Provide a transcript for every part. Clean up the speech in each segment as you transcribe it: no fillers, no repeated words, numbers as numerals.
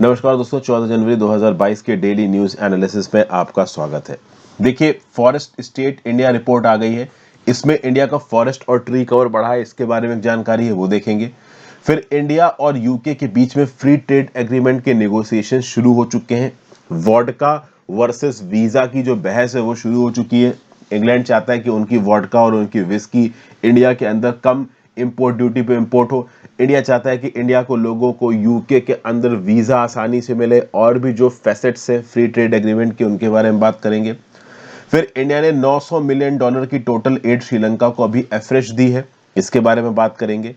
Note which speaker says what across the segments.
Speaker 1: नमस्कार दोस्तों, 14 जनवरी 2022 के डेली न्यूज एनालिसिस में आपका स्वागत है। देखिए, फॉरेस्ट स्टेट इंडिया रिपोर्ट आ गई है। इसमें इंडिया का फॉरेस्ट और ट्री कवर बढ़ा है, इसके बारे में जानकारी है वो देखेंगे। फिर इंडिया और यूके के बीच में फ्री ट्रेड एग्रीमेंट के नेगोशिएशन शुरू हो चुके हैं। वोडका वर्सेस वीजा की जो बहस है वो शुरू हो चुकी है। इंग्लैंड चाहता है कि उनकी वोडका और उनकी विस्की इंडिया के अंदर कम इंपोर्ट ड्यूटी पे इंपोर्ट हो। इंडिया चाहता है कि इंडिया को लोगों को यूके के अंदर वीजा आसानी से मिले, और भी जो फैसेट्स हैं फ्री ट्रेड एग्रीमेंट के उनके बारे में बात करेंगे। फिर इंडिया ने $900 मिलियन की टोटल एड श्रीलंका को अभी एफ्रेश दी है, इसके बारे में बात करेंगे।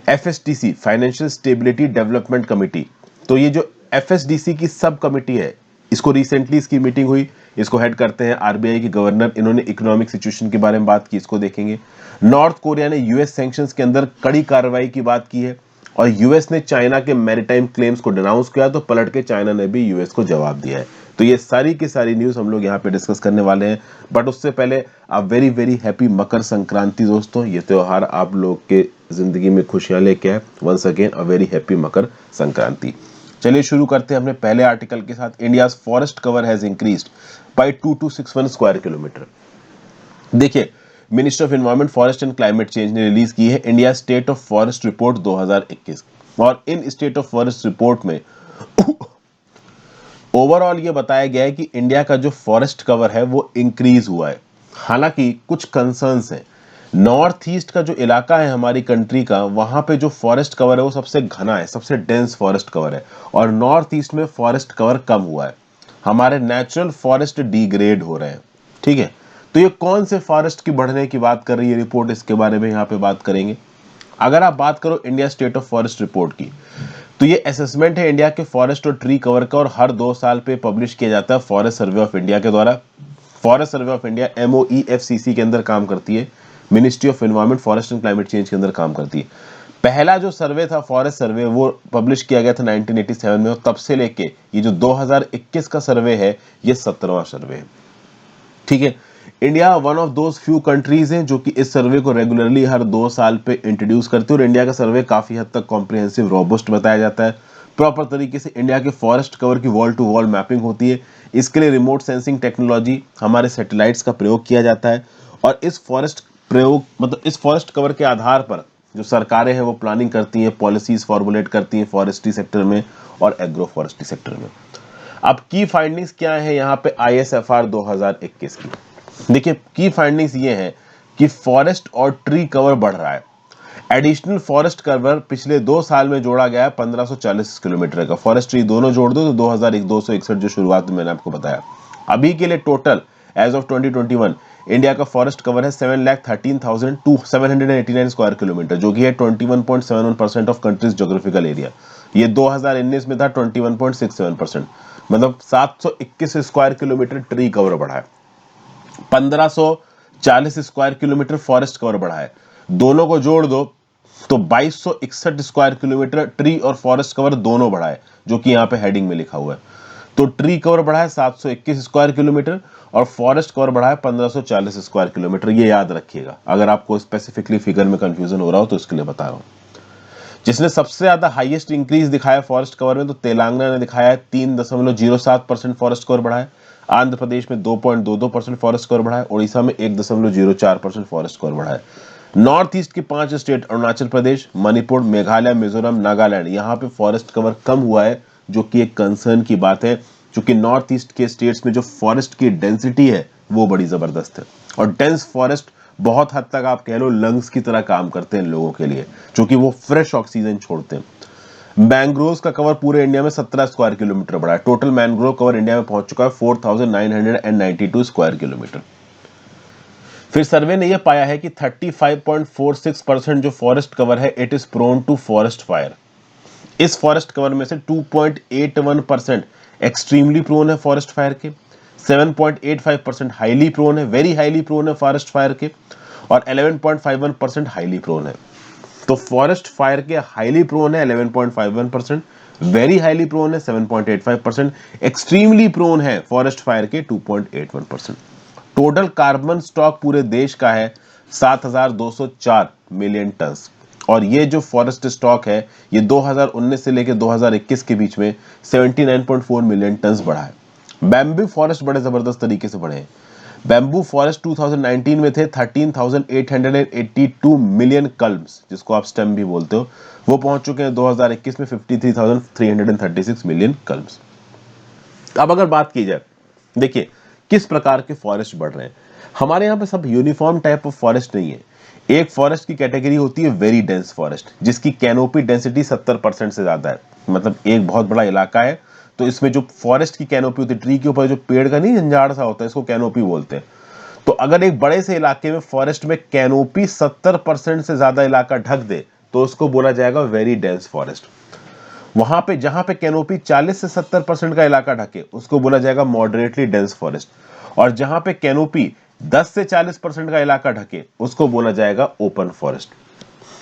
Speaker 1: FSDC financial stability development committee, तो ये जो एफएसडीसी की सब कमेटी है, इसको रिसेंटली इसकी मीटिंग हुई। इसको हेड करते हैं आरबीआई के गवर्नर। इन्होंने इकोनॉमिक सिचुएशन के बारे में बात की, इसको देखेंगे। नॉर्थ कोरिया ने यूएस सैंक्शंस के अंदर कड़ी कार्रवाई की बात की है, और यूएस ने चाइना के मैरीटाइम क्लेम्स को डिनाउंस किया, तो पलट के चाइना ने भी यूएस को जवाब दिया है। तो ये सारी की सारी न्यूज हम लोग यहाँ पे डिस्कस करने वाले हैं। बट उससे पहले a very very happy Makar Sankranti दोस्तों। ये त्योहार आप लोग के जिंदगी में खुशियां लेके आए। Once again a very happy Makar Sankranti. चलिए शुरू करते हैं अपने पहले आर्टिकल के साथ। India's forest cover has increased by 2261 square kilometre. देखिए, ministry of environment, forest and climate change ने रिलीज की है India state of forest report 2021, और इन स्टेट ऑफ फॉरेस्ट रिपोर्ट में ओवरऑल ये बताया गया है कि इंडिया का जो फॉरेस्ट कवर है वो इंक्रीज हुआ है। हालांकि कुछ कंसर्न्स हैं। नॉर्थ ईस्ट का जो इलाका है हमारी कंट्री का, वहां पे जो फॉरेस्ट कवर है वो सबसे घना है, सबसे डेंस फॉरेस्ट कवर है, और नॉर्थ ईस्ट में फॉरेस्ट कवर कम हुआ है। हमारे नेचुरल फॉरेस्ट डिग्रेड हो रहे हैं। ठीक है, तो ये कौन से फॉरेस्ट की बढ़ने की बात कर रही है रिपोर्ट, इसके बारे में यहाँ पे बात करेंगे। अगर आप बात करो India state of forest report की, तो ये असेसमेंट है इंडिया के फॉरेस्ट और ट्री कवर का, और हर 2 साल पे पब्लिश किया जाता है फॉरेस्ट सर्वे ऑफ इंडिया के द्वारा। Forest survey of India MOEFCC के अंदर काम करती है, ministry of environment, forest and climate change के अंदर काम करती है। पहला जो सर्वे था फॉरेस्ट सर्वे, वो पब्लिश किया गया था 1987 में, और तब से लेके ये जो 2021 का सर्वे है, ये 17वां सर्वे है। ठीक है, India one of those few countries हैं जो कि इस सर्वे को रेगुलरली हर 2 साल पे इंट्रोड्यूस करती है, और इंडिया का सर्वे काफी हद तक कॉम्प्रिहेंसिव, रोबस्ट बताया जाता है। प्रॉपर तरीके से इंडिया के फॉरेस्ट कवर की वॉल टू वॉल मैपिंग होती है। इसके लिए रिमोट सेंसिंग टेक्नोलॉजी, हमारे सैटेलाइट्स का प्रयोग किया जाता है, और इस फॉरेस्ट कवर के आधार पर जो सरकारें हैं वो प्लानिंग करती हैं, पॉलिसीज फॉर्मुलेट करती हैं फॉरेस्ट्री सेक्टर में और एग्रो फॉरेस्ट्री सेक्टर में। अब की फाइंडिंग्स क्या है यहाँ पे ISFR 2021 की। देखिए, की फाइंडिंग्स ये हैं कि फॉरेस्ट और ट्री कवर बढ़ रहा है। एडिशनल फॉरेस्ट कवर पिछले 2 साल में जोड़ा गया है 1540 किलोमीटर का। फॉरेस्ट ट्री दोनों जोड़ दो तो 2261 जो शुरुआत में मैंने आपको बताया। अभी के लिए टोटल एज ऑफ 2021 इंडिया का फॉरेस्ट कवर है 7,13,789 स्क्वायर किलोमीटर, जो कि है 21.71% ऑफ कंट्रीज ज्योग्राफिकल एरिया। ये 2019 में था 21.67%, मतलब 721 स्क्वायर किलोमीटर ट्री कवर बढ़ा है, 1540 स्क्वायर किलोमीटर फॉरेस्ट कवर बढ़ा है। दोनों को जोड़ दो तो 2261 स्क्वायर किलोमीटर ट्री और फॉरेस्ट कवर दोनों बढ़ा है, जो कि यहाँ पे हेडिंग में लिखा हुआ है। तो ट्री कवर बढ़ा है 721 स्क्वायर किलोमीटर, और फॉरेस्ट कवर बढ़ा है 1540 स्क्वायर किलोमीटर। ये याद रखिएगा, अगर आपको स्पेसिफिकली फिगर में कंफ्यूजन हो रहा हो तो इसके लिए बता रहा हूँ। जिसने सबसे ज्यादा हाईएस्ट इंक्रीज दिखाया फॉरेस्ट कवर में, तो तेलंगाना ने दिखाया है 3.07% फॉरेस्ट कवर बढ़ा है। आंध्र प्रदेश में 2.22% फॉरेस्ट कवर बढ़ा है। उड़ीसा में 1.04% फॉरेस्ट कवर बढ़ा है। नॉर्थ ईस्ट के 5 स्टेट, अरुणाचल प्रदेश, मणिपुर, मेघालय, मिजोरम, नागालैंड, यहाँ पे फॉरेस्ट कवर कम हुआ है, जो कि एक कंसर्न की बात है, क्योंकि नॉर्थ ईस्ट के स्टेट्स में जो फॉरेस्ट की डेंसिटी है वो बड़ी जबरदस्त है, और डेंस फॉरेस्ट बहुत हद तक आप कह लो लंग्स की तरह काम करते हैं लोगों के लिए, क्योंकि वो फ्रेश ऑक्सीजन छोड़ते हैं। मैंग्रोव्स का कवर पूरे इंडिया में 17 स्क्वायर किलोमीटर बढ़ा है। टोटल मैंग्रोव कवर इंडिया में पहुंच चुका है 4,992 स्क्वायर किलोमीटर। फिर सर्वे ने यह पाया है कि 35.46% जो फॉरेस्ट कवर है it is prone to forest fire. इस फॉरेस्ट कवर में से 2.81% एक्सट्रीमली प्रोन है फॉरेस्ट फायर के, 7.85% हाईली प्रोन है, वेरी हाईली प्रोन है फॉरेस्ट फायर के, और 11.51% हाईली प्रोन है। तो फॉरेस्ट फायर के हाईली प्रोन है 11.51%, वेरी हाईली प्रोन है 7.85%, एक्सट्रीमली प्रोन है फॉरेस्ट फायर के 2.81%। टोटल कार्बन स्टॉक पूरे देश का है 7,204 मिलियन टन। और ये जो फॉरेस्ट स्टॉक है ये 2019 से लेकर 2021 के बीच में 79.4 मिलियन टन्स बढ़ा है। बैम्बू फॉरेस्ट बड़े जबरदस्त तरीके से बढ़े हैं। बैम्बू फॉरेस्ट 2019 में थे 13,882 मिलियन कल्म्स, जिसको आप स्टेम भी बोलते हो, वो पहुंच चुके हैं 2021 में 53,336 मिलियन कल्म्स। अब अगर बात की जाए, देखिए किस प्रकार के फॉरेस्ट बढ़ रहे हैं। हमारे यहाँ पे सब यूनिफॉर्म टाइप ऑफ फॉरेस्ट नहीं है। एक फॉरेस्ट की कैटेगरी होती है वेरी डेंस फॉरेस्ट, जिसकी कैनोपी डेंसिटी 70% से ज्यादा है। मतलब एक बहुत बड़ा इलाका है तो इसमें जो फॉरेस्ट की कैनोपी होती है, ट्री के ऊपर जो पेड़ का नहीं जंजाड़ सा होता है, इसको कैनोपी बोलते हैं। तो अगर एक बड़े से इलाके में फॉरेस्ट में कैनोपी 70% से ज्यादा इलाका ढक दे तो उसको बोला जाएगा वेरी डेंस फॉरेस्ट। वहां पे जहां पे कैनोपी 40 से 70% का इलाका ढके उसको बोला जाएगा मॉडरेटली डेंस फॉरेस्ट, और जहां पे कैनोपी 10 से 40% का इलाका ढके उसको बोला जाएगा ओपन फॉरेस्ट।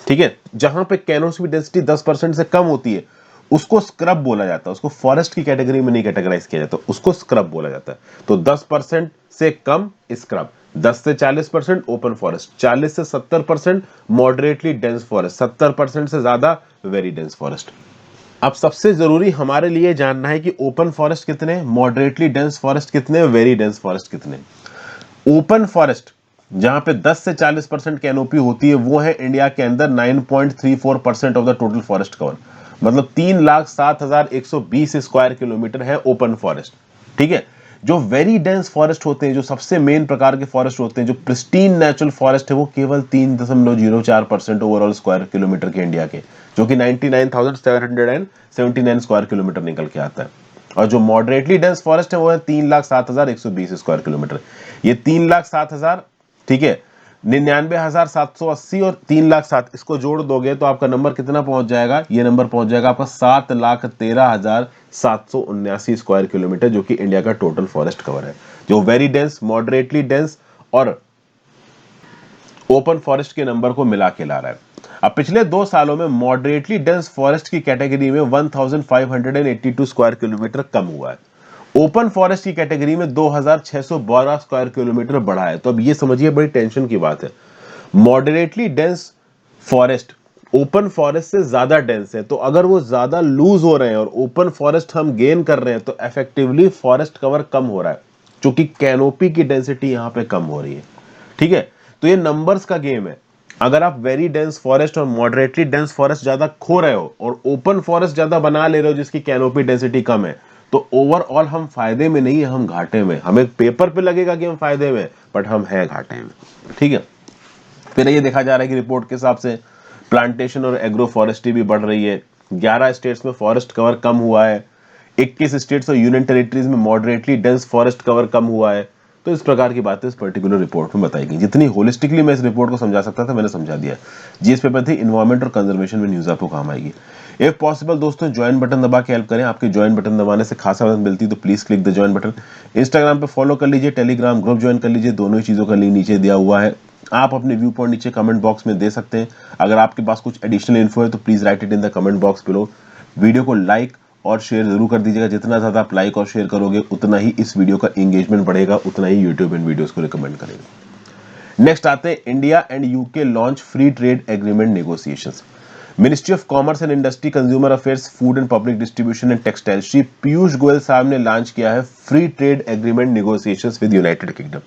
Speaker 1: ठीक है, जहां पे कैनोपी डेंसिटी 10% से कम होती है उसको स्क्रब बोला जाता है, उसको फॉरेस्ट की कैटेगरी में नहीं कैटेगराइज किया जाता, उसको स्क्रब बोला जाता है। तो 10% से कम स्क्रब, 10 से 40% ओपन फॉरेस्ट, 40 से 70% मॉडरेटली डेंस फॉरेस्ट, 70% से ज्यादा वेरी डेंस फॉरेस्ट। अब सबसे जरूरी हमारे लिए जानना है कि ओपन फॉरेस्ट कितने, मॉडरेटली डेंस फॉरेस्ट कितने, वेरी डेंस फॉरेस्ट कितने। ओपन फॉरेस्ट जहां पे 10 से 40% कैनोपी होती है वो है इंडिया के अंदर 9.34% of the total forest cover, मतलब 3,07,120 स्क्वायर किलोमीटर है ओपन फॉरेस्ट। ठीक है, जो वेरी डेंस फॉरेस्ट होते हैं, जो सबसे मेन प्रकार के फॉरेस्ट होते हैं, जो प्रिस्टीन नेचुरल फॉरेस्ट है, वो केवल 3.04% ओवरऑल स्क्वायर किलोमीटर के इंडिया के, जो कि 99,779 स्क्वायर किलोमीटर निकल के आता है। और जो मॉडरेटली डेंस फॉरेस्ट है वो है 3,07,120 स्क्वायर किलोमीटर। ये 3,07,000, ठीक है, 99,780 और 3,07,000 इसको जोड़ दोगे तो आपका नंबर कितना पहुंच जाएगा, ये नंबर पहुंच जाएगा आपका 7,13,779 स्क्वायर किलोमीटर, जो कि इंडिया का टोटल फॉरेस्ट कवर है, जो वेरी डेंस, मॉडरेटली डेंस और ओपन फॉरेस्ट के नंबर को मिला के ला रहा है। अब पिछले 2 सालों में मॉडरेटली डेंस फॉरेस्ट की कैटेगरी में 1582 स्क्वायर किलोमीटर कम हुआ है, ओपन फॉरेस्ट की कैटेगरी में 2612 स्क्वायर किलोमीटर बढ़ा है। तो अब ये समझिए बड़ी टेंशन की बात है, moderately dense forest open forest से ज्यादा डेंस है, तो अगर वो ज्यादा लूज हो रहे हैं और ओपन फॉरेस्ट हम गेन कर रहे हैं तो इफेक्टिवली फॉरेस्ट कवर कम हो रहा है, क्योंकि कैनोपी की डेंसिटी यहां पे कम हो रही है। ठीक है, तो ये नंबर्स का गेम है। अगर आप वेरी डेंस फॉरेस्ट और मॉडरेटली डेंस फॉरेस्ट ज्यादा खो रहे हो और ओपन फॉरेस्ट ज्यादा बना ले रहे हो जिसकी कैनोपी डेंसिटी कम है, तो ओवरऑल हम फायदे में नहीं है, हम घाटे में। हमें पेपर पे लगेगा कि हम फायदे में, बट हम हैं घाटे में। ठीक है, फिर ये देखा जा रहा है कि रिपोर्ट के हिसाब से प्लांटेशन और एग्रो फॉरेस्ट्री भी बढ़ रही है। 11 स्टेट्स में फॉरेस्ट कवर कम हुआ है, 21 स्टेट्स और यूनियन टेरिटरीज में मॉडरेटली डेंस फॉरेस्ट कवर कम हुआ है। तो इस प्रकार की बातें इस पर्टिकुलर रिपोर्ट में बताई गई। जितनी होलिस्टिकली मैं इस रिपोर्ट को समझा सकता था मैंने समझा दिया। जीएस पेपर थी इन्वायरमेंट और कंजर्वेशन में न्यूज आपको काम आएगी। इफ पॉसिबल दोस्तों ज्वाइन बटन दबा के हेल्प करें, आपके ज्वाइन बटन दबाने से खासा मदद मिलती है, तो please click the join button. Instagram पे फॉलो कर लीजिए, टेलीग्राम ग्रुप ज्वाइन कर लीजिए, दोनों ही चीजों का लिंक नीचे दिया हुआ है। आप अपने व्यू पॉइंट नीचे कमेंट बॉक्स में दे सकते हैं। अगर आपके पास कुछ एडिशनल इन्फो है तो please right it in the comment box below. Video को लाइक और शेयर जरूर कर दीजिएगा। जितना ज्यादा आप लाइक और शेयर करोगे उतना ही इस वीडियो का एंगेजमेंट बढ़ेगा, उतना ही यूट्यूब इन वीडियोस को रिकमेंड करेगा। नेक्स्ट आते हैं, India and UK launch free trade agreement negotiations. Ministry of commerce and industry, consumer affairs, food and public distribution and textile, Shri Piyush Goyal साहब ने लॉन्च किया है free trade agreement negotiations with United kingdom.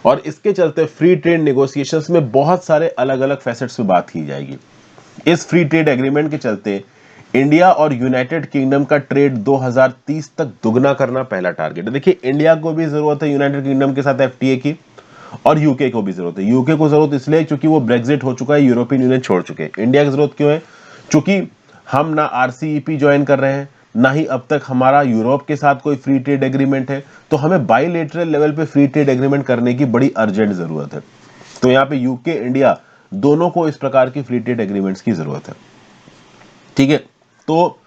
Speaker 1: और इसके चलते फ्री ट्रेड नेगोशिएशंस में बहुत सारे अलग अलग फैसेट्स पे बात की जाएगी। इस फ्री ट्रेड एग्रीमेंट के चलते इंडिया और यूनाइटेड किंगडम का ट्रेड 2030 तक दुगना करना पहला टारगेट है। देखिए इंडिया को भी जरूरत है यूनाइटेड किंगडम के साथ एफटीए की, और यूके को भी जरूरत है। यूके को जरूरत इसलिए क्योंकि वो ब्रेग्जिट हो चुका है, यूरोपियन यूनियन छोड़ चुके हैं। इंडिया की जरूरत क्यों है? क्योंकि हम ना आरसीईपी ज्वाइन कर रहे हैं, ना ही अब तक हमारा यूरोप के साथ कोई फ्री ट्रेड एग्रीमेंट है, तो हमें बाइलेटरल लेवल पे फ्री ट्रेड एग्रीमेंट करने की बड़ी अर्जेंट जरूरत है। तो यहाँ पे यूके इंडिया दोनों को इस प्रकार की फ्री ट्रेड एग्रीमेंट्स की जरूरत है। ठीक है, तो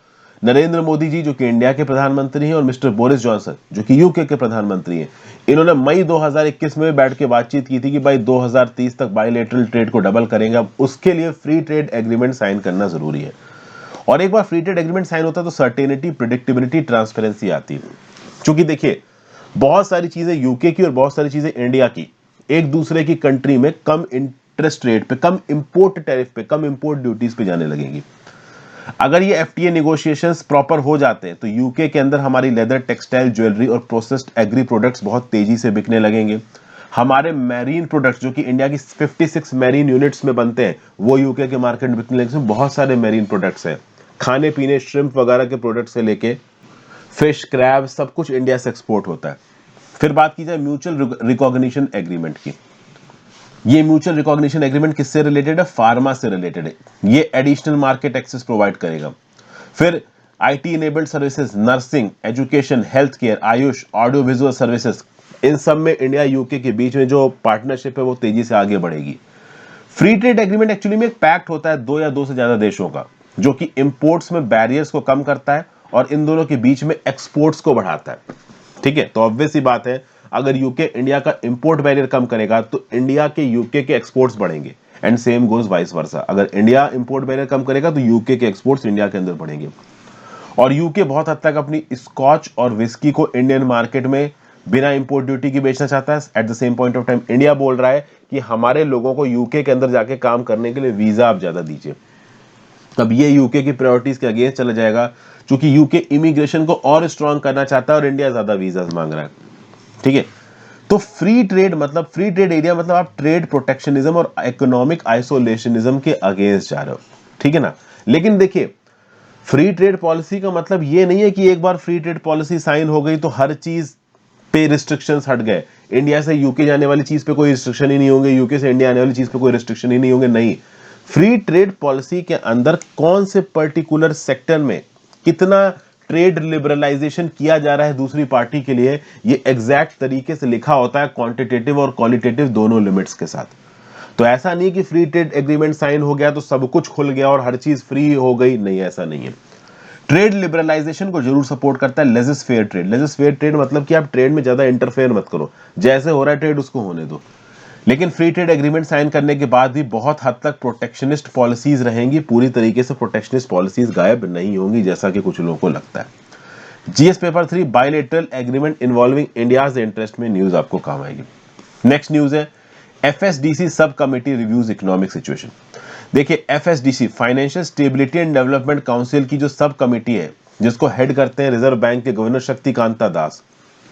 Speaker 1: नरेंद्र मोदी जी जो कि इंडिया के प्रधानमंत्री हैं और मिस्टर बोरिस जॉनसन जो कि यूके के प्रधानमंत्री हैं, इन्होंने मई 2021 में बैठ के बातचीत की थी कि भाई 2030 तक बाइलेटरल ट्रेड को डबल करेंगे। अब उसके लिए फ्री ट्रेड एग्रीमेंट साइन करना जरूरी है। और एक बार फ्री ट्रेड एग्रीमेंट साइन होता है तो सर्टेनिटी, प्रेडिक्टेबिलिटी, ट्रांसपेरेंसी आती है। क्योंकि देखिए बहुत सारी चीजें यूके की और बहुत सारी चीजें इंडिया की एक दूसरे की कंट्री में कम इंटरेस्ट रेट पे, कम इंपोर्ट टैरिफ पे, कम इंपोर्ट ड्यूटीज पे जाने लगेंगी। अगर ये एफटीए नेगोशिएशंस प्रॉपर हो जाते हैं तो यूके के अंदर हमारी लेदर, टेक्सटाइल, ज्वेलरी और प्रोसेस्ड एग्री प्रोडक्ट्स बहुत तेजी से बिकने लगेंगे। हमारे मैरीन प्रोडक्ट्स जो कि इंडिया की 56 मैरीन यूनिट्स में बनते हैं वो यूके के मार्केट में बिकने लगेंगे। बहुत सारे मैरीन प्रोडक्ट्स हैं, खाने पीने, श्रिम्प वगैरह के प्रोडक्ट से लेके फिश, क्रैब, सब कुछ इंडिया से एक्सपोर्ट होता है। फिर बात की जाए म्यूचुअल रिकॉग्निशन एग्रीमेंट की। ये म्यूचुअल रिकॉग्निशन एग्रीमेंट किससे रिलेटेड है? फार्मा से रिलेटेड है। ये एडिशनल मार्केट एक्सेस प्रोवाइड करेगा। फिर IT enabled services, nursing, education, health care, AYUSH, audio visual services, इन सब में इंडिया यूके के बीच में जो पार्टनरशिप है वो तेजी से आगे बढ़ेगी। फ्री ट्रेड एग्रीमेंट एक्चुअली में एक पैक्ट होता है दो या दो से ज्यादा देशों का, जो कि इंपोर्ट्स में बैरियर्स को कम करता है और इन दोनों के बीच में एक्सपोर्ट्स को बढ़ाता है। ठीक है, तो ऑब्वियस सी बात है, अगर यूके इंडिया का इंपोर्ट बैरियर कम करेगा तो इंडिया के यूके के एक्सपोर्ट्स बढ़ेंगे, and same goes vice versa. अगर इंडिया इंपोर्ट बैरियर कम करेगा तो यूके के एक्सपोर्ट्स इंडिया के अंदर बढ़ेंगे। और यूके बहुत हद तक अपनी स्कॉच और विस्की को इंडियन मार्केट में बिना इंपोर्ट ड्यूटी की बेचना चाहता है। At the same point of time India बोल रहा है कि हमारे लोगों को यूके के अंदर जाके काम करने के लिए वीजा आप ज्यादा दीजिए। अब ये यूके की प्रायोरिटीज के अगेंस्ट चला जाएगा, क्योंकि यूके इमिग्रेशन को और स्ट्रांग करना चाहता है और इंडिया ज्यादा वीजा मांग रहा है। ठीक है, तो फ्री ट्रेड मतलब, फ्री ट्रेड एरिया मतलब आप ट्रेड प्रोटेक्शनिज्म और इकोनॉमिक आइसोलेशनिज्म के अगेंस्ट जा रहे हो। ठीक है ना। लेकिन देखिए, फ्री ट्रेड पॉलिसी का मतलब ये नहीं है कि एक बार फ्री ट्रेड पॉलिसी साइन हो गई तो हर चीज पे रिस्ट्रिक्शंस हट गए। इंडिया से यूके जाने वाली चीज पे कोई रिस्ट्रिक्शन ही नहीं होंगे, यूके से इंडिया आने वाली चीज पे कोई रिस्ट्रिक्शन ही नहीं होंगे। नहीं, फ्री ट्रेड पॉलिसी के अंदर कौन से पर्टिकुलर सेक्टर में कितना ट्रेड लिबरलाइजेशन किया जा रहा है दूसरी पार्टी के लिए, ये एग्जैक्ट तरीके से लिखा होता है, क्वांटिटेटिव और क्वालिटेटिव दोनों लिमिट्स के साथ। तो ऐसा नहीं कि फ्री ट्रेड एग्रीमेंट साइन हो गया तो सब कुछ खुल गया और हर चीज फ्री हो गई, नहीं, ऐसा नहीं है। ट्रेड लिबरलाइजेशन को जरूर सपोर्ट करता है लेजिस फेयर ट्रेड। लेजिस फेयर ट्रेड मतलब कि आप ट्रेड में ज्यादा इंटरफेयर मत करो, जैसे हो रहा है ट्रेड उसको होने दो। लेकिन फ्री ट्रेड एग्रीमेंट साइन करने के बाद भी बहुत हद तक प्रोटेक्शनिस्ट पॉलिसीज रहेंगी, पूरी तरीके से प्रोटेक्शनिस्ट पॉलिसीज गायब नहीं होंगी जैसा कि कुछ लोगों को लगता है। GS paper 3 bilateral agreement involving India's interest में न्यूज आपको काम आएगी। नेक्स्ट न्यूज है FSDC sub committee reviews economic situation. देखिए, FSDC financial stability and development council की जो सब कमिटी है, जिसको हेड करते हैं रिजर्व बैंक के गवर्नर शक्तिकांता दास,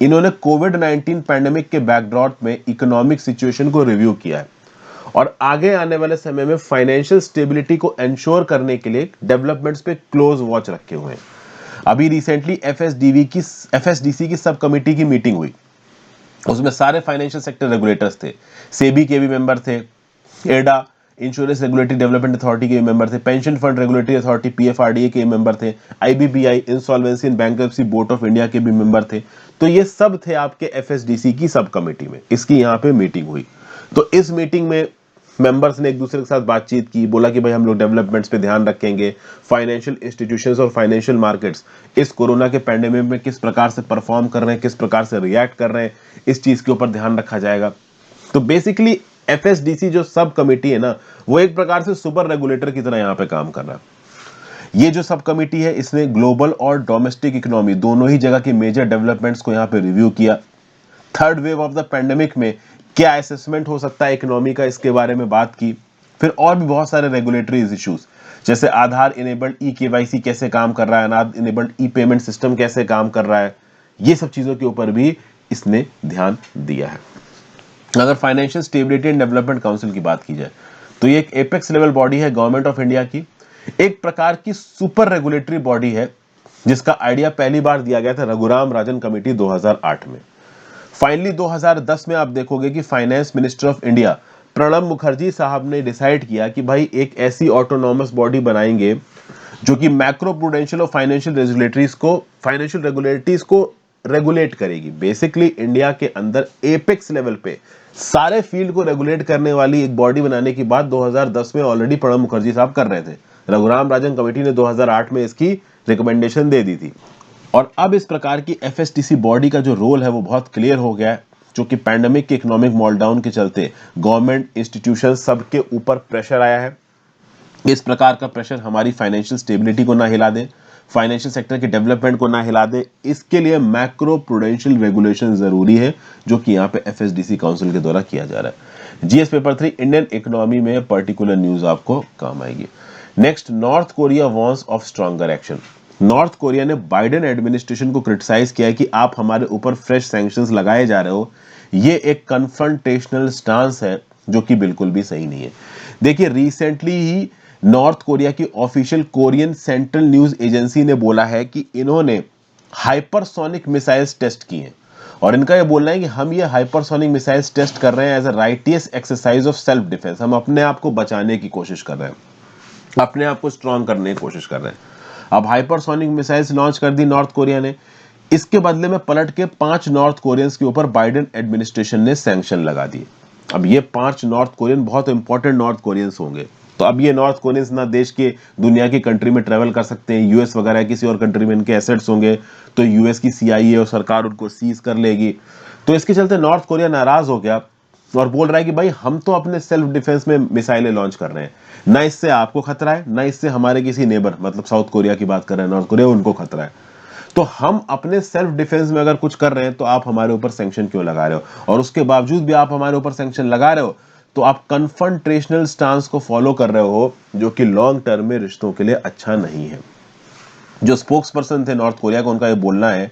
Speaker 1: इन्होंने कोविड-19 पैंडेमिक के बैकड्रॉप में इकोनॉमिक सिचुएशन को रिव्यू किया है और आगे आने वाले समय में फाइनेंशियल स्टेबिलिटी को एंश्योर करने के लिए डेवलपमेंट्स पे क्लोज वॉच रखे हुए हैं। अभी रिसेंटली एफएसडीसी की सब कमिटी की मीटिंग हुई, उसमें सारे फाइनेंशियल सेक्टर रेगुलेटर्स थे, सेबी के भी मेंबर थे, IRDA insurance regulatory development authority के मेंबर थे, pension fund regulatory authority PFRDA के मेंबर थे, IBPI insolvency and bankruptcy board of India के भी मेंबर थे। तो ये सब थे आपके एफएसडीसी की सब कमेटी में, इसकी यहाँ पे मीटिंग हुई। तो इस मीटिंग में मेंबर्स ने एक दूसरे के साथ बातचीत की, बोला कि भाई हम लोग डेवलपमेंट्स पे ध्यान रखेंगे, फाइनेंशियल इंस्टीट्यूशंस और फाइनेंशियल मार्केट्स इस कोरोना के पैंडेमिक में किस प्रकार से परफॉर्म कर रहे हैं, किस प्रकार से रिएक्ट कर रहे हैं, इस चीज के ऊपर ध्यान रखा जाएगा। तो बेसिकली एफएसडीसी जो सब कमेटी है ना, वो एक प्रकार से सुपर रेगुलेटर की तरह यहाँ पे काम कर रहा है। ये जो सब कमेटी है, इसने ग्लोबल और डोमेस्टिक इकोनॉमी दोनों ही जगह के मेजर डेवलपमेंट्स को यहाँ पे रिव्यू किया। Third wave of the pandemic में क्या असेसमेंट हो सकता है इकोनॉमी का, इसके बारे में बात की। फिर और भी बहुत सारे रेगुलेटरी इश्यूज, जैसे आधार इनेबल्ड ई केवाईसी कैसे काम कर रहा है, आधार इनेबल्ड ई पेमेंट सिस्टम कैसे काम कर रहा है, ये सब चीजों के ऊपर भी इसने ध्यान दिया है। अगर financial stability and development council की बात की जाए तो ये एक एपेक्स लेवल बॉडी है गवर्नमेंट ऑफ इंडिया की, एक प्रकार की सुपर रेगुलेटरी बॉडी है, जिसका आइडिया पहली बार दिया गया था रघुराम राजन कमेटी 2008 में। फाइनली 2010 में आप देखोगे कि finance minister of India Pranab Mukherjee साहब ने डिसाइड किया कि भाई एक ऐसी ऑटोनॉमस बॉडी बनाएंगे जो कि मैक्रो प्रूडेंशियल और फाइनेंशियल रेगुलेटरीज को रेगुलेट करेगी। बेसिकली इंडिया के अंदर एपेक्स लेवल पे सारे फील्ड को रेगुलेट करने वाली एक बॉडी बनाने की बात 2010 में ऑलरेडी प्रणब मुखर्जी साहब कर रहे थे। रघुराम राजन कमेटी ने 2008 में इसकी रिकमेंडेशन दे दी थी। और अब इस प्रकार की एफएसटीसी बॉडी का जो रोल है वो बहुत क्लियर हो गया है, जो कि पैंडेमिक के इकोनॉमिक मॉलडाउन के चलते गवर्नमेंट इंस्टीट्यूशन सबके ऊपर प्रेशर आया है। इस प्रकार का प्रेशर हमारी फाइनेंशियल स्टेबिलिटी को ना हिला दे, फाइनेंशियल सेक्टर के डेवलपमेंट को ना हिला दे, इसके लिए मैक्रो प्रूडेंशियल रेगुलेशन जरूरी है, जो कि यहाँ पे एफएसडीसी काउंसिल के द्वारा किया जा रहा है। जीएस पेपर 3 इंडियन इकोनॉमी में पर्टिकुलर न्यूज आपको काम आएगी। Next, north Korea wants of stronger action. North Korea ने बाइडेन एडमिनिस्ट्रेशन को क्रिटिसाइज किया है कि आप हमारे ऊपर फ्रेश सैंक्शंस लगाए जा रहे हो। ये एक कन्फ्रंटेशनल स्टांस है, जो कि बिल्कुल भी सही नहीं है। देखिए, रिसेंटली ही नॉर्थ कोरिया की official Korean central news agency ने बोला है कि इन्होंने हाइपरसोनिक मिसाइल्स टेस्ट किए हैं, और इनका यह बोलना है कि हम ये हाइपरसोनिक मिसाइल्स टेस्ट कर रहे हैं as a righteous exercise of self defence. हम अपने आप को बचाने की कोशिश कर रहे हैं, अपने आप को स्ट्रॉन्ग करने की कोशिश कर रहे हैं। अब हाइपरसोनिक मिसाइल्स लॉन्च कर दी नॉर्थ कोरिया ने। इसके बदले में पलट के 5 नॉर्थ कोरियंस के ऊपर बाइडेन एडमिनिस्ट्रेशन ने सैंक्शन लगा दिए। अब ये 5 नॉर्थ कोरियन बहुत इंपॉर्टेंट नॉर्थ कोरियंस होंगे। तो अब ये नॉर्थ कोरियंस ना देश के दुनिया की कंट्री में ट्रेवल कर सकते हैं, यूएस वगैरह किसी और कंट्री में इनके एसेट्स होंगे तो यूएस की सीआईए और सरकार उनको सीज कर लेगी। तो इसके चलते नॉर्थ कोरिया नाराज हो गया और बोल रहा है कि भाई हम तो अपने सेल्फ डिफेंस में मिसाइलें लॉन्च कर रहे हैं, ना इससे आपको खतरा है, ना इससे हमारे किसी नेबर, मतलब साउथ कोरिया की बात कर रहे हैं, नॉर्थ कोरिया, उनको खतरा है। तो हम अपने सेल्फ डिफेंस में अगर कुछ कर रहे हैं तो आप हमारे ऊपर सैंक्शन क्यों लगा रहे हो? और उसके बावजूद भी आप हमारे ऊपर सैंक्शन लगा रहे हो तो आप कन्फ्रंटेशनल स्टांस को फॉलो कर रहे हो, जो कि लॉन्ग टर्म में रिश्तों के लिए अच्छा नहीं है। जो स्पोक्स पर्सन थे नॉर्थ कोरिया का, उनका ये बोलना है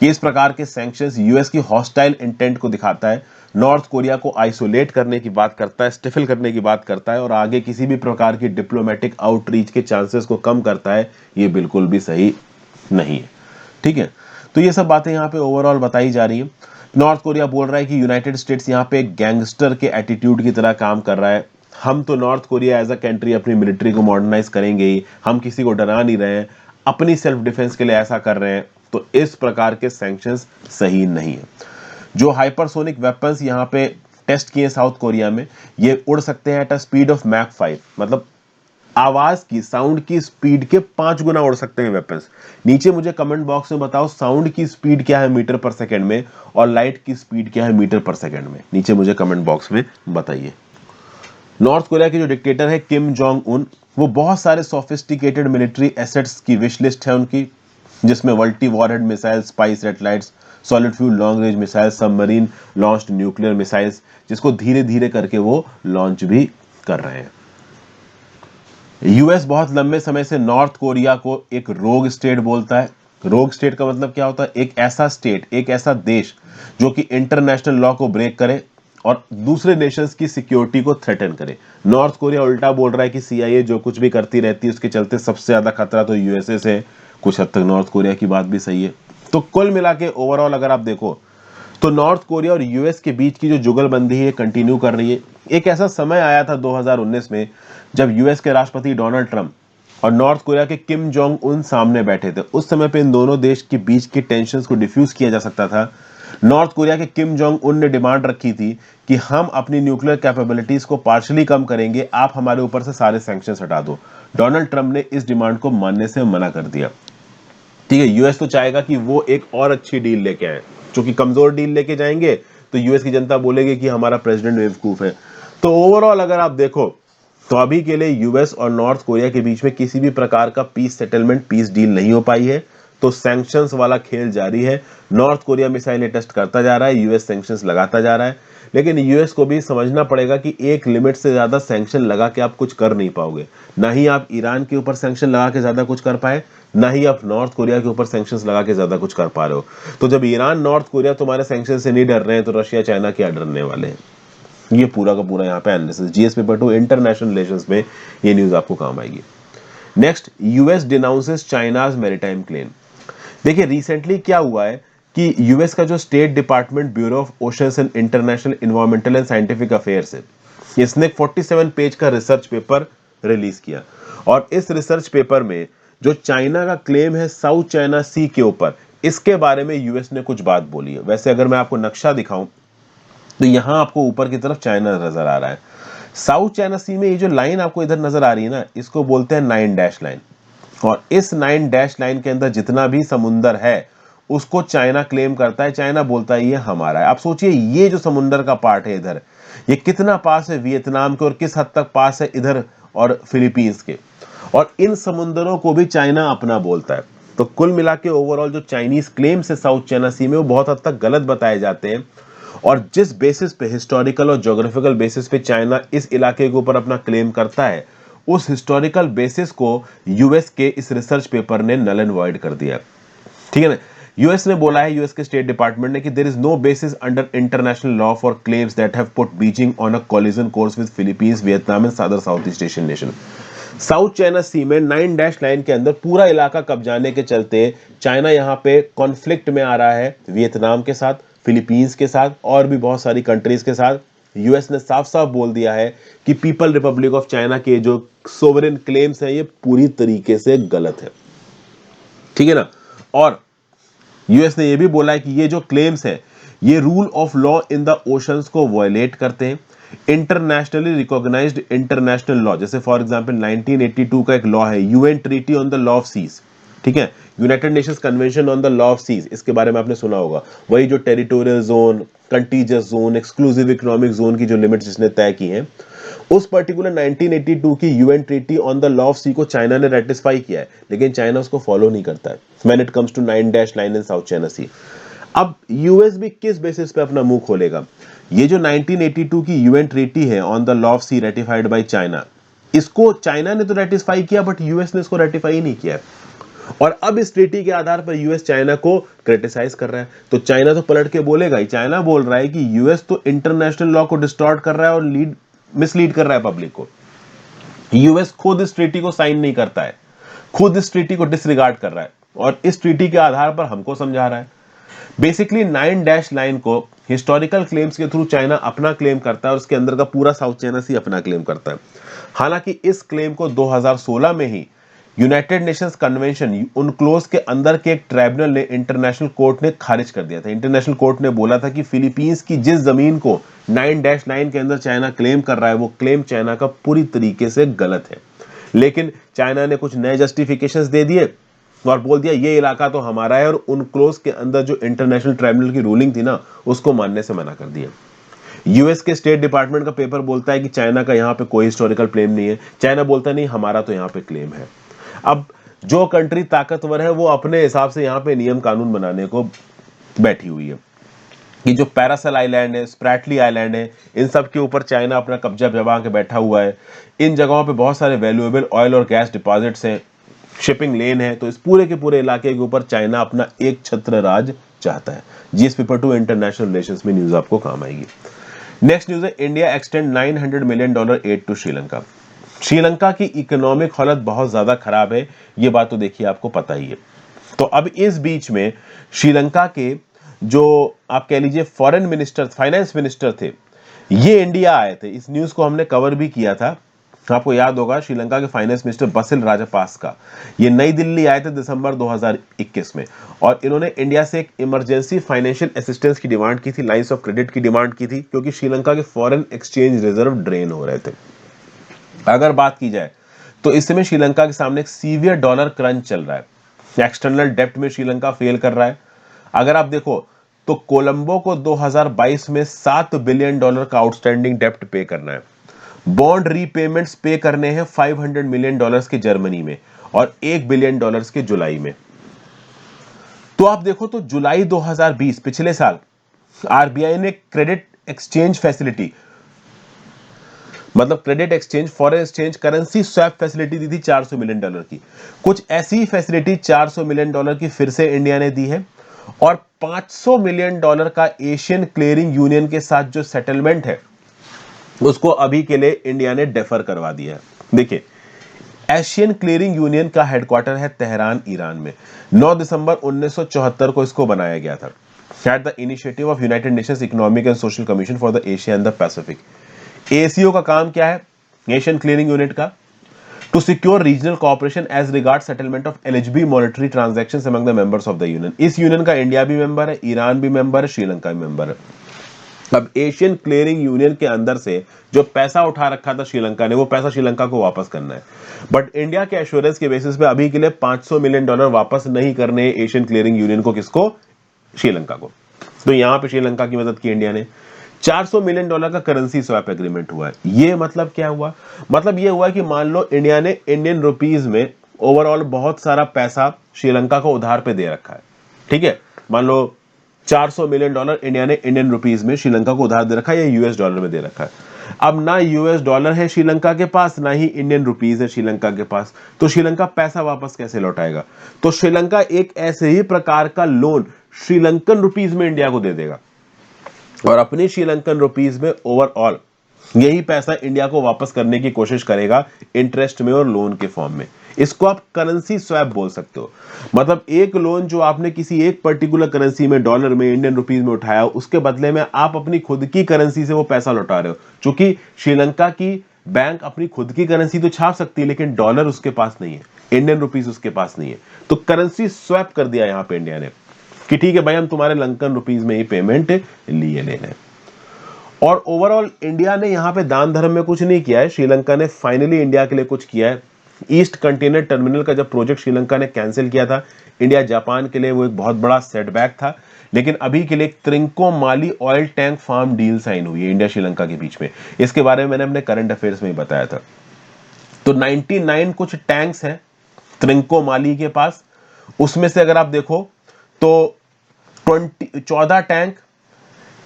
Speaker 1: कि इस प्रकार के सैंक्शंस यूएस की हॉस्टाइल इंटेंट को दिखाता है, नॉर्थ कोरिया को आइसोलेट करने की बात करता है, स्टिफल करने की बात करता है, और आगे किसी भी प्रकार की डिप्लोमेटिक आउटरीच के चांसेस को कम करता है। ये बिल्कुल भी सही नहीं है। ठीक है, तो ये सब बातें यहाँ पे ओवरऑल बताई जा रही है। नॉर्थ कोरिया बोल रहा है कि यूनाइटेड स्टेट्स यहाँ पे एक गैंगस्टर के एटीट्यूड की तरह काम कर रहा है। हम तो North Korea as a country अपनी मिलिट्री को मॉडर्नाइज करेंगे ही, हम किसी को डरा नहीं रहे हैं, अपनी सेल्फ डिफेंस के लिए ऐसा कर रहे हैं। तो इस प्रकार के सैंक्शंस सही नहीं है। जो हाइपरसोनिक वेपन्स यहाँ पे टेस्ट किए साउथ कोरिया में, ये उड़ सकते हैं at a speed of Mach 5, मतलब आवाज की, साउंड की स्पीड के 5 गुना उड़ सकते हैं वेपन्स। नीचे मुझे कमेंट बॉक्स में बताओ साउंड की स्पीड क्या है मीटर पर सेकंड में, और लाइट की स्पीड क्या है मीटर पर सेकंड में। नीचे मुझे कमेंट बॉक्स में बताइए। नॉर्थ कोरिया के जो डिक्टेटर है किम जोंग उन, वो बहुत सारे सोफिस्टिकेटेड मिलिट्री एसेट्स की विश लिस्ट है उनकी, जिसमें multi warhead missile, spy satellites, solid fuel long range missile, submarine launched nuclear missiles, जिसको धीरे धीरे करके वो लॉन्च भी कर रहे हैं। यूएस बहुत लंबे समय से नॉर्थ कोरिया को एक रोग स्टेट बोलता है। रोग स्टेट का मतलब क्या होता है? एक ऐसा स्टेट, एक ऐसा देश जो कि इंटरनेशनल लॉ को ब्रेक करे और दूसरे नेशंस की सिक्योरिटी को थ्रेटन करे। नॉर्थ कोरिया उल्टा बोल रहा है कि सीआईए जो कुछ भी करती रहती है उसके चलते सबसे ज्यादा खतरा तो यूएसए से है। कुछ हद तक नॉर्थ कोरिया की बात भी सही है। तो कुल मिला के ओवरऑल अगर आप देखो तो नॉर्थ कोरिया और यूएस के बीच की जो जुगलबंदी है कंटिन्यू कर रही है। एक ऐसा समय आया था 2019 में जब यूएस के राष्ट्रपति डोनाल्ड ट्रंप और नॉर्थ कोरिया के किम जोंग उन सामने बैठे थे। उस समय पे इन दोनों देश के बीच की टेंशंस को डिफ्यूज किया जा सकता था। नॉर्थ कोरिया के किम जोंग उन ने डिमांड रखी थी कि हम अपनी न्यूक्लियर कैपेबिलिटीज को पार्शियली कम करेंगे, आप हमारे ऊपर से सारे सैंक्शंस हटा दो। डोनाल्ड ट्रंप ने इस डिमांड को मानने से मना कर दिया। ठीक है, यूएस तो चाहेगा कि वो एक और अच्छी डील लेके आए, क्योंकि कमजोर डील लेके जाएंगे तो यूएस की जनता बोलेगी कि हमारा प्रेसिडेंट बेवकूफ है। तो ओवरऑल अगर आप देखो तो अभी के लिए यूएस और नॉर्थ कोरिया के बीच में किसी भी प्रकार का पीस सेटलमेंट, पीस डील नहीं हो पाई है। तो सैंक्शंस वाला खेल जारी है। नॉर्थ कोरिया मिसाइलें टेस्ट करता जा रहा है, यूएस सैंक्शंस लगाता जा रहा है। लेकिन यूएस को भी समझना पड़ेगा कि एक लिमिट से ज्यादा सैंक्शन लगा के आप कुछ कर नहीं पाओगे। ना ही आप ईरान के ऊपर सैंक्शन लगा के ज्यादा कुछ कर पाए, ना ही आप नॉर्थ कोरिया के ऊपर सैंक्शंस लगा के ज्यादा कुछ कर पा रहे हो। तो जब ईरान, नॉर्थ कोरिया तुम्हारे सैंक्शन से नहीं डर रहे हैं तो रशिया, चाइना क्या डरने वाले हैं? ये पूरा का पूरा यहाँ पे analysis GS paper 2 international relations में ये न्यूज आपको काम आएगी। Next, US denounces China's maritime claim. देखिए, रिसेंटली क्या हुआ है कि यूएस का जो state department bureau of oceans and international environmental and scientific affairs है, इसने 47 पेज का रिसर्च पेपर रिलीज किया। और इस रिसर्च पेपर में जो चाइना का क्लेम है साउथ चाइना सी के ऊपर, इसके बारे में यूएस ने कुछ बात बोली है। वैसे अगर मैं आपको नक्शा दिखाऊं तो यहां आपको ऊपर की तरफ चाइना नजर आ रहा है। साउथ चाइना सी में ये जो लाइन आपको इधर नजर आ रही है ना, इसको बोलते हैं 9 डैश लाइन। और इस 9 डैश लाइन के अंदर जितना भी समुंदर है उसको चाइना क्लेम करता है। चाइना बोलता है ये हमारा है। आप सोचिए, ये जो समुंदर का पार्ट है इधर, ये कितना पास है वियतनाम के और किस हद तक पास है इधर और फिलीपींस के। और इन समुंदरों को भी चाइना अपना बोलता है। तो कुल मिला के ओवरऑल जो चाइनीज क्लेम्स है साउथ चाइना सी में वो बहुत हद तक गलत बताए जाते हैं, और जिस बेसिस पे हिस्टोरिकल और ज्योग्राफिकल बेसिस पे चाइना इस इलाके के ऊपर अपना क्लेम करता है, उस हिस्टोरिकल बेसिस को यूएस के इस रिसर्च पेपर ने नल एंड वॉइड कर दिया। ठीक है ना। यूएस ने बोला है, यूएस के स्टेट डिपार्टमेंट ने, कि there is no basis under international law for claims that have put Beijing on a collision course with Philippines, Vietnam and other South East Asian nation. South China Sea में nine line के अंदर पूरा इलाका कब्जाने के चलते China यहां पे conflict में आ रहा है वियतनाम के साथ, फिलीपींस के साथ और भी बहुत सारी कंट्रीज के साथ। यूएस ने साफ साफ बोल दिया है कि पीपल रिपब्लिक ऑफ चाइना के जो सोवरेन क्लेम्स हैं ये पूरी तरीके से गलत है। ठीक है ना। और यूएस ने यह भी बोला है कि ये जो क्लेम्स है ये rule of law in the oceans को वायलेट करते हैं, इंटरनेशनली रिकॉग्नाइज्ड इंटरनेशनल लॉ, जैसे फॉर एग्जांपल 1982 का एक लॉ है UN treaty on the law of seas, ठीक है, United Nations convention on the law of seas, इसके बारे में आपने सुना होगा। वही जो territorial zone, contiguous zone, exclusive economic zone की जो लिमिट्स इसने तय की हैं, उस पर्टिकुलर 1982 की UN treaty on the law of sea को चाइना ने रेटिफाई किया है, लेकिन चाइना उसको फॉलो नहीं करता है when it comes to nine line in South China Sea. अब यूएस भी किस बेसिस पे अपना मुंह खोलेगा? ये जो 1982 की यूएन ट्रीटी है on the law of sea ratified by China, इसको चाइना ने तो रेटिफाई किया बट यूएस ने इसको रेटिफाई नहीं किया है। और अब इस ट्रीटी के आधार पर यूएस चाइना को क्रिटिसाइज कर रहा है, तो चाइना तो पलट के बोलेगा ही। चाइना बोल रहा है कि यूएस तो इंटरनेशनल लॉ को डिस्टॉर्ट कर रहा है और मिसलीड कर रहा है पब्लिक को। यूएस खुद इस ट्रीटी को साइन नहीं करता है, खुद इस ट्रीटी को डिसरिगार्ड कर रहा है और इस ट्रीटी के आधार पर हमको समझा रहा है। बेसिकली 9-लाइन को हिस्टोरिकल क्लेम्स के थ्रू चाइना अपना क्लेम करता है और उसके अंदर का पूरा साउथ चाइना सी अपना क्लेम करता है। हालांकि इस क्लेम को 2016 में ही यूनाइटेड नेशंस कन्वेंशन उनक्लोज के अंदर के एक ट्राइब्यूनल ने, इंटरनेशनल कोर्ट ने खारिज कर दिया था। इंटरनेशनल कोर्ट ने बोला था कि फिलीपींस की जिस जमीन को 9-लाइन के अंदर चाइना क्लेम कर रहा है वो क्लेम चाइना का पूरी तरीके से गलत है। लेकिन चाइना ने कुछ नए जस्टिफिकेशंस दे दिए और बोल दिया ये इलाका तो हमारा है, और उनक्लोज के अंदर जो इंटरनेशनल ट्राइब्यूनल की रूलिंग थी ना उसको मानने से मना कर दिया। यूएस के स्टेट डिपार्टमेंट का पेपर बोलता है कि चाइना का यहां पे कोई हिस्टोरिकल क्लेम नहीं है, चाइना बोलता नहीं हमारा तो यहां पे क्लेम है। अब जो कंट्री ताकतवर है वो अपने हिसाब से यहां पे नियम कानून बनाने को बैठी हुई है कि जो पैरासेल आइलैंड है, स्प्रैटली आइलैंड है, इन सब के ऊपर चाइना अपना कब्जा जमा के बैठा हुआ है। इन जगहों पे बहुत सारे वैल्यूएबल ऑयल और गैस डिपॉजिट्स हैं, शिपिंग लेन है, तो इस पूरे के पूरे इलाके के ऊपर चाइना अपना एक छत्र राज चाहता है। जीएस पेपर 2 इंटरनेशनल रिलेशंस में न्यूज आपको काम आएगी। नेक्स्ट न्यूज है, India extend $900 million aid to Sri Lanka. Sri Lanka की इकोनॉमिक हालत बहुत ज्यादा खराब है, ये बात तो देखिए आपको पता ही है। तो अब इस बीच में श्रीलंका के जो आप कह लीजिए फॉरेन मिनिस्टर, फाइनेंस मिनिस्टर थे, ये इंडिया आए थे। इस न्यूज को हमने कवर भी किया था, आपको याद होगा। श्रीलंका के फाइनेंस मिनिस्टर बसिल राजापाक्सा ये नई दिल्ली आए थे दिसंबर 2021 में, और इन्होंने इंडिया से एक इमरजेंसी फाइनेंशियल असिस्टेंस की डिमांड की थी, लाइंस ऑफ क्रेडिट की डिमांड की थी, क्योंकि श्रीलंका के फॉरेन एक्सचेंज रिजर्व ड्रेन हो रहे थे। अगर बात की जाए तो इस समय श्रीलंका के सामने एक सीवियर डॉलर क्रंच चल रहा है। एक्सटर्नल डेप्ट में श्रीलंका फेल कर रहा है। अगर आप देखो तो कोलंबो को 2022 में $7 बिलियन का आउटस्टैंडिंग डेप्ट पे करना है। बॉन्ड रीपेमेंट्स पे करने हैं $500 मिलियन के जर्मनी में और $1 बिलियन के जुलाई में। तो आप देखो तो जुलाई 2020 पिछले साल आरबीआई ने क्रेडिट एक्सचेंज फैसिलिटी, मतलब credit exchange, foreign exchange currency swap facility दी थी $400 मिलियन की। कुछ ऐसी फैसिलिटी $400 मिलियन की फिर से इंडिया ने दी है, और $500 मिलियन का एशियन क्लियरिंग यूनियन के साथ जो सेटलमेंट है उसको अभी के लिए इंडिया ने डेफर करवा दिया है। देखिए, एशियन क्लियरिंग यूनियन का हेडक्वार्टर है तेहरान, ईरान में। 9 दिसंबर 1974 को इसको बनाया गया था at the initiative of United Nations Economic and Social Commission for the Asia and the Pacific. ACO का काम क्या है? एशियन क्लियरिंग यूनिट का, to secure regional cooperation as regard settlement of eligible monetary transactions among the members of the union. इस union का India भी member है, Iran भी मेंबर है, श्रीलंका भी मेंबर है। अब एशियन क्लियरिंग यूनियन के अंदर से जो पैसा उठा रखा था श्रीलंका ने, वो पैसा श्रीलंका को वापस करना है, बट इंडिया के एश्योरेंस के बेसिस पे अभी के लिए $500 मिलियन वापस नहीं करने एशियन क्लियरिंग यूनियन को। किसको? श्रीलंका को। तो यहां पे श्रीलंका की मदद की इंडिया ने। $400 मिलियन का करेंसी स्वैप एग्रीमेंट हुआ है। ये मतलब क्या हुआ? मतलब ये हुआ कि मान लो इंडिया ने इंडियन रुपीज में ओवरऑल बहुत सारा पैसा श्रीलंका को उधार पे दे रखा है, ठीक है। मान लो $400 मिलियन इंडिया ने इंडियन रुपीज में श्रीलंका को उधार दे रखा है या यूएस डॉलर में दे रखा है। अब ना यूएस डॉलर है श्रीलंका के पास, ना ही इंडियन रुपीज है श्रीलंका के पास, तो श्रीलंका पैसा वापस कैसे लौटाएगा? तो श्रीलंका एक ऐसे ही प्रकार का लोन श्रीलंकन रुपीज में इंडिया को दे देगा और अपनी श्रीलंकन रुपीज में ओवरऑल यही पैसा इंडिया को वापस करने की कोशिश करेगा इंटरेस्ट में और लोन के फॉर्म में। इसको आप करेंसी स्वैप बोल सकते हो। मतलब एक लोन जो आपने किसी एक पर्टिकुलर करेंसी में, डॉलर में, इंडियन रुपीज में उठाया, उसके बदले में आप अपनी खुद की करेंसी से वो पैसा लौटा रहे हो। क्योंकि श्रीलंका की बैंक अपनी खुद की करेंसी तो छाप सकती है, लेकिन डॉलर उसके पास नहीं है, इंडियन रुपीज उसके पास नहीं है। तो करेंसी स्वैप कर दिया यहां पे इंडिया ने कि ठीक है भाई, हम तुम्हारे लंकन रुपीज में ही पेमेंट लिए ले लें। और ओवरऑल इंडिया ने यहां पे दान धर्म में कुछ नहीं किया है, श्रीलंका ने फाइनली इंडिया के लिए कुछ किया है। ईस्ट कंटेनर टर्मिनल का जब प्रोजेक्ट श्रीलंका ने कैंसिल किया था इंडिया जापान के लिए, वो एक बहुत बड़ा सेटबैक था। लेकिन अभी के लिए Trincomalee oil tank farm deal sign हुई है इंडिया श्रीलंका के बीच में। इसके बारे में मैंने अपने करंट अफेयर्स में ही बताया था। तो 99 कुछ टैंक्स हैं त्रिंकोमाली के पास, उसमें से अगर आप देखो तो 14 टैंक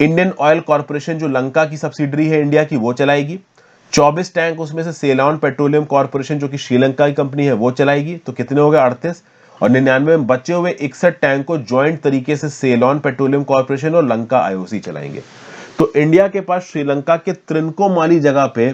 Speaker 1: इंडियन ऑयल कॉर्पोरेशन जो लंका की सब्सिडरी है इंडिया की, वो चलाएगी। 24 टैंक उसमें से सेलॉन पेट्रोलियम कॉर्पोरेशन जो कि श्रीलंका की कंपनी है वो चलाएगी। तो कितने हो गए? 38। और 99 में बचे हुए 61 टैंक को ज्वाइंट तरीके से सेलॉन पेट्रोलियम कॉर्पोरेशन और लंका आईओसी चलाएंगे। तो इंडिया के पास श्रीलंका के त्रिंकोमाली जगह पे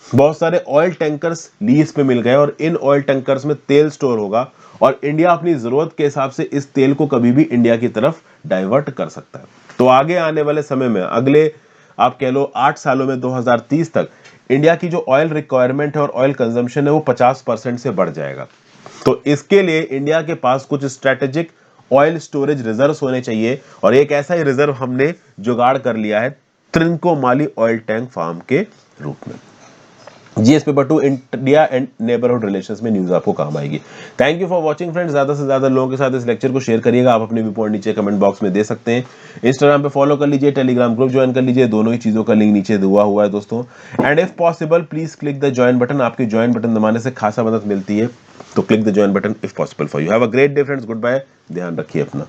Speaker 1: बहुत सारे ऑयल टैंकर्स लीज पे मिल गए और इन ऑयल टैंकर्स में तेल स्टोर होगा और इंडिया अपनी जरूरत के हिसाब से इस तेल को कभी भी इंडिया की तरफ डाइवर्ट कर सकता है। तो आगे आने वाले समय में, अगले आप कह लो 8 सालों में, 2030 तक इंडिया की जो ऑयल रिक्वायरमेंट है और ऑयल कंजम्पशन है वो 50% से बढ़ जाएगा। तो इसके लिए इंडिया के पास कुछ स्ट्रेटेजिक ऑयल स्टोरेज रिजर्व्स होने चाहिए और एक ऐसा ही रिजर्व हमने जुगाड़ कर लिया है त्रिंकोमाली ऑयल टैंक फार्म के रूप में। GS paper 2 India and neighbourhood relations में न्यूज आपको काम आएगी। Thank you for watching friends. ज्यादा से ज्यादा लोगों के साथ इस लेक्चर को शेयर करिएगा। आप अपने भी पॉइंट नीचे कमेंट बॉक्स में दे सकते हैं। इंस्टाग्राम पे फॉलो कर लीजिए, टेलीग्राम ग्रुप ज्वाइन कर लीजिए, दोनों ही चीजों का लिंक नीचे दिया हुआ है दोस्तों। And if possible please click the join button. आपकी ज्वाइन बटन दबाने से खासा मदद मिलती है, तो click the join button if possible for you. Have a great day friends, good bye, ध्यान रखिए अपना।